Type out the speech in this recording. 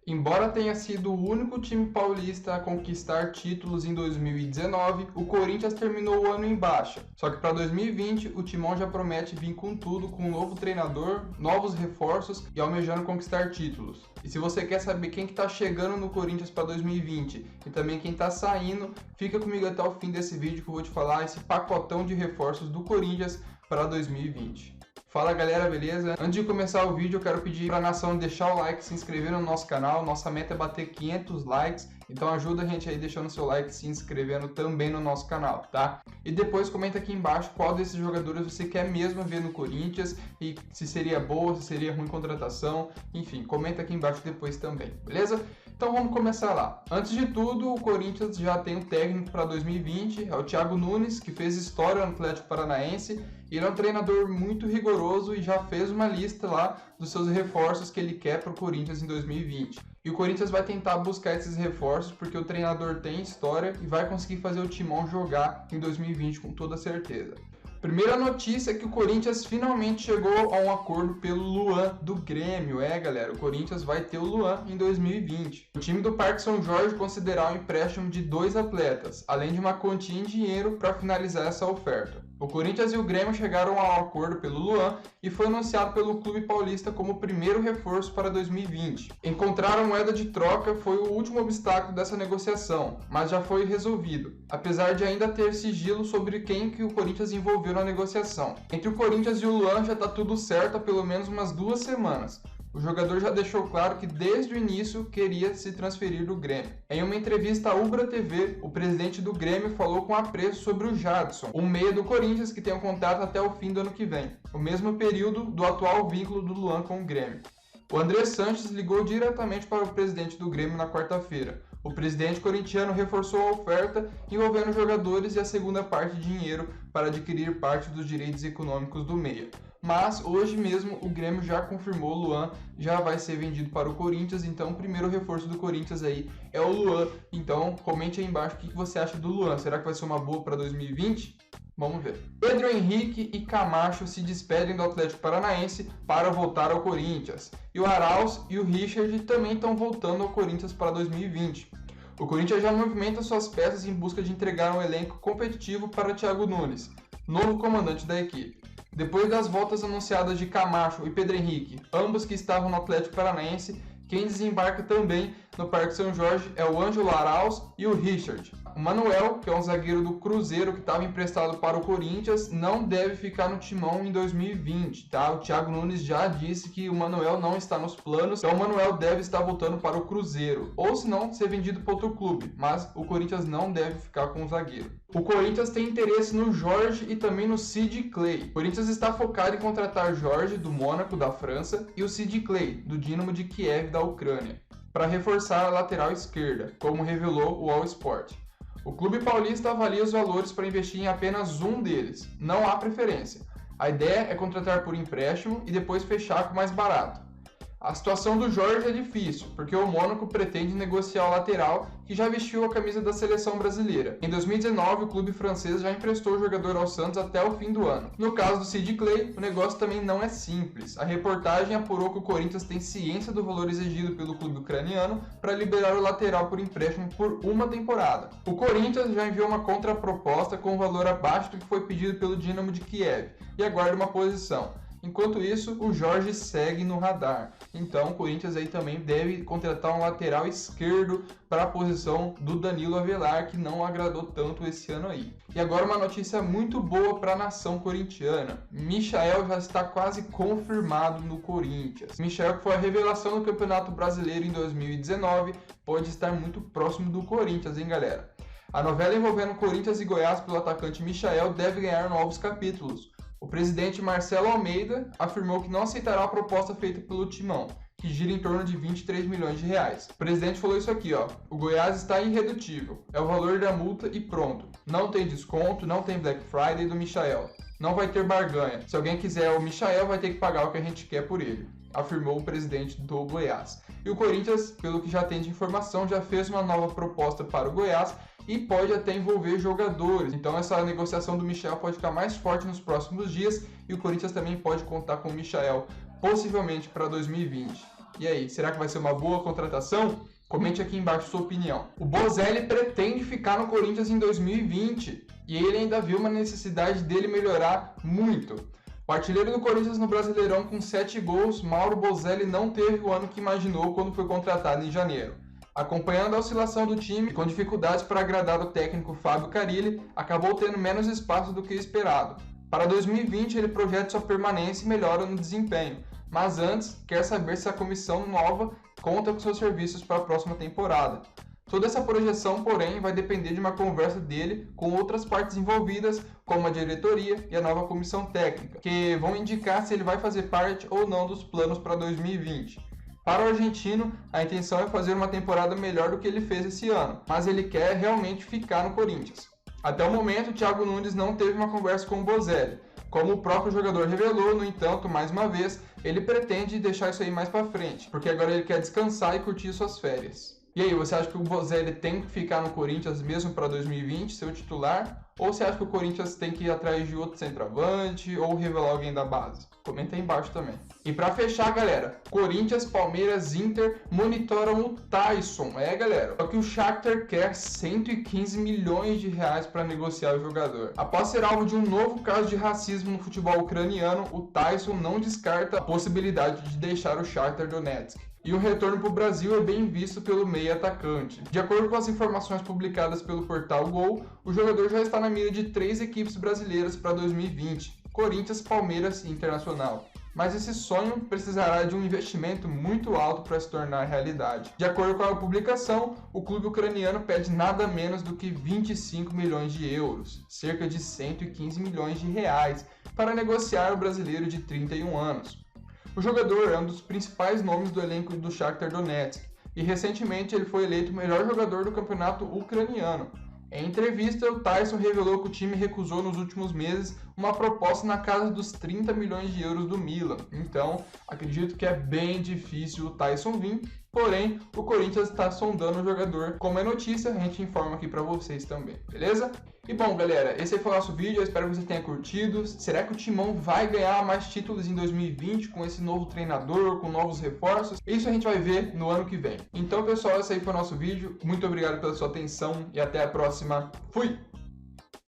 Embora tenha sido o único time paulista a conquistar títulos em 2019, o Corinthians terminou o ano em baixa. Só que para 2020 o Timão já promete vir com tudo, com um novo treinador, novos reforços e almejando conquistar títulos. E se você quer saber quem que está chegando no Corinthians para 2020 e também quem está saindo, fica comigo até o fim desse vídeo que eu vou te falar esse pacotão de reforços do Corinthians para 2020. Fala galera, beleza? Antes de começar o vídeo eu quero pedir para a nação deixar o like, se inscrever no nosso canal. Nossa meta é bater 500 likes, então ajuda a gente aí deixando seu like e se inscrevendo também no nosso canal, tá? E depois comenta aqui embaixo qual desses jogadores você quer mesmo ver no Corinthians e se seria boa, se seria ruim contratação, enfim, comenta aqui embaixo depois também, beleza? Então vamos começar lá. Antes de tudo, o Corinthians já tem um técnico para 2020, é o Thiago Nunes, que fez história no Atlético Paranaense. Ele é um treinador muito rigoroso e já fez uma lista lá dos seus reforços que ele quer para o Corinthians em 2020. E o Corinthians vai tentar buscar esses reforços porque o treinador tem história e vai conseguir fazer o Timão jogar em 2020 com toda certeza. Primeira notícia é que o Corinthians finalmente chegou a um acordo pelo Luan do Grêmio. Galera, o Corinthians vai ter o Luan em 2020. O time do Parque São Jorge considerará o empréstimo de 2 atletas, além de uma quantia em dinheiro para finalizar essa oferta. O Corinthians e o Grêmio chegaram ao acordo pelo Luan e foi anunciado pelo Clube Paulista como o primeiro reforço para 2020. Encontrar a moeda de troca foi o último obstáculo dessa negociação, mas já foi resolvido, apesar de ainda ter sigilo sobre quem que o Corinthians envolveu na negociação. Entre o Corinthians e o Luan já está tudo certo há pelo menos umas 2 semanas. O jogador já deixou claro que desde o início queria se transferir do Grêmio. Em uma entrevista à Ubra TV, o presidente do Grêmio falou com apreço sobre o Jadson, um meia do Corinthians que tem um contrato até o fim do ano que vem, o mesmo período do atual vínculo do Luan com o Grêmio. O André Sanches ligou diretamente para o presidente do Grêmio na quarta-feira. O presidente corintiano reforçou a oferta envolvendo jogadores e a segunda parte de dinheiro para adquirir parte dos direitos econômicos do meia. Mas hoje mesmo o Grêmio já confirmou o Luan, já vai ser vendido para o Corinthians, então o primeiro reforço do Corinthians aí é o Luan. Então comente aí embaixo o que você acha do Luan, será que vai ser uma boa para 2020? Vamos ver. Pedro Henrique e Camacho se despedem do Atlético Paranaense para voltar ao Corinthians. E o Arauz e o Richard também estão voltando ao Corinthians para 2020. O Corinthians já movimenta suas peças em busca de entregar um elenco competitivo para Thiago Nunes, novo comandante da equipe. Depois das voltas anunciadas de Camacho e Pedro Henrique, ambos que estavam no Atlético Paranaense, quem desembarca também no Parque São Jorge é o Ângelo Arauz e o Richard. O Manuel, que é um zagueiro do Cruzeiro que estava emprestado para o Corinthians, não deve ficar no Timão em 2020, tá? O Thiago Nunes já disse que o Manuel não está nos planos, então o Manuel deve estar voltando para o Cruzeiro, ou se não, ser vendido para outro clube, mas o Corinthians não deve ficar com o zagueiro. O Corinthians tem interesse no Jorge e também no Sid Clay. O Corinthians está focado em contratar Jorge, do Mônaco, da França, e o Sid Clay, do Dinamo de Kiev, da Ucrânia, para reforçar a lateral esquerda, como revelou o All Sport. O clube paulista avalia os valores para investir em apenas um deles, não há preferência. A ideia é contratar por empréstimo e depois fechar com mais barato. A situação do Jorge é difícil, porque o Mônaco pretende negociar o lateral que já vestiu a camisa da seleção brasileira. Em 2019, o clube francês já emprestou o jogador ao Santos até o fim do ano. No caso do Sid Clay, o negócio também não é simples. A reportagem apurou que o Corinthians tem ciência do valor exigido pelo clube ucraniano para liberar o lateral por empréstimo por uma temporada. O Corinthians já enviou uma contraproposta com um valor abaixo do que foi pedido pelo Dinamo de Kiev e aguarda uma posição. Enquanto isso, o Jorge segue no radar. Então, o Corinthians aí também deve contratar um lateral esquerdo para a posição do Danilo Avelar, que não agradou tanto esse ano aí. E agora uma notícia muito boa para a nação corintiana. Michael já está quase confirmado no Corinthians. Michael, que foi a revelação do Campeonato Brasileiro em 2019, pode estar muito próximo do Corinthians, hein, galera? A novela envolvendo Corinthians e Goiás pelo atacante Michael deve ganhar novos capítulos. O presidente Marcelo Almeida afirmou que não aceitará a proposta feita pelo Timão, que gira em torno de 23 milhões de reais. O presidente falou isso aqui, ó: o Goiás está irredutível, é o valor da multa e pronto. Não tem desconto, não tem Black Friday do Michael. Não vai ter barganha. Se alguém quiser o Michael, vai ter que pagar o que a gente quer por ele, afirmou o presidente do Goiás. E o Corinthians, pelo que já tem de informação, já fez uma nova proposta para o Goiás e pode até envolver jogadores. Então essa negociação do Michael pode ficar mais forte nos próximos dias e o Corinthians também pode contar com o Michael, possivelmente para 2020. E aí, será que vai ser uma boa contratação? Comente aqui embaixo sua opinião. O Bozelli pretende ficar no Corinthians em 2020 e ele ainda viu uma necessidade dele melhorar muito. O artilheiro do Corinthians no Brasileirão com 7 gols, Mauro Bozelli não teve o ano que imaginou quando foi contratado em janeiro. Acompanhando a oscilação do time, com dificuldades para agradar o técnico Fábio Carille, acabou tendo menos espaço do que esperado. Para 2020 ele projeta sua permanência e melhora no desempenho, mas antes quer saber se a comissão nova conta com seus serviços para a próxima temporada. Toda essa projeção, porém, vai depender de uma conversa dele com outras partes envolvidas, como a diretoria e a nova comissão técnica, que vão indicar se ele vai fazer parte ou não dos planos para 2020. Para o argentino, a intenção é fazer uma temporada melhor do que ele fez esse ano, mas ele quer realmente ficar no Corinthians. Até o momento, o Thiago Nunes não teve uma conversa com o Bozelli. Como o próprio jogador revelou, no entanto, mais uma vez, ele pretende deixar isso aí mais para frente, porque agora ele quer descansar e curtir suas férias. E aí, você acha que o Bozelli tem que ficar no Corinthians mesmo para 2020, ser o titular? Ou você acha que o Corinthians tem que ir atrás de outro centroavante ou revelar alguém da base? Comenta aí embaixo também. E para fechar, galera, Corinthians, Palmeiras, Inter monitoram o Taison. Galera, só que o Shakhtar quer 115 milhões de reais para negociar o jogador. Após ser alvo de um novo caso de racismo no futebol ucraniano, o Taison não descarta a possibilidade de deixar o Shakhtar Donetsk. E o retorno para o Brasil é bem visto pelo meio atacante. De acordo com as informações publicadas pelo portal Gol, o jogador já está na mira de 3 equipes brasileiras para 2020, Corinthians, Palmeiras e Internacional. Mas esse sonho precisará de um investimento muito alto para se tornar realidade. De acordo com a publicação, o clube ucraniano pede nada menos do que 25 milhões de euros, cerca de 115 milhões de reais, para negociar o brasileiro de 31 anos. O jogador é um dos principais nomes do elenco do Shakhtar Donetsk e recentemente ele foi eleito o melhor jogador do campeonato ucraniano. Em entrevista, o Taison revelou que o time recusou nos últimos meses uma proposta na casa dos 30 milhões de euros do Milan. Então, acredito que é bem difícil o Taison vir, porém, o Corinthians está sondando o jogador. Como é notícia, a gente informa aqui para vocês também, beleza? E bom, galera, esse aí foi o nosso vídeo, eu espero que você tenha curtido. Será que o Timão vai ganhar mais títulos em 2020 com esse novo treinador, com novos reforços? Isso a gente vai ver no ano que vem. Então, pessoal, esse aí foi o nosso vídeo. Muito obrigado pela sua atenção e até a próxima. Fui!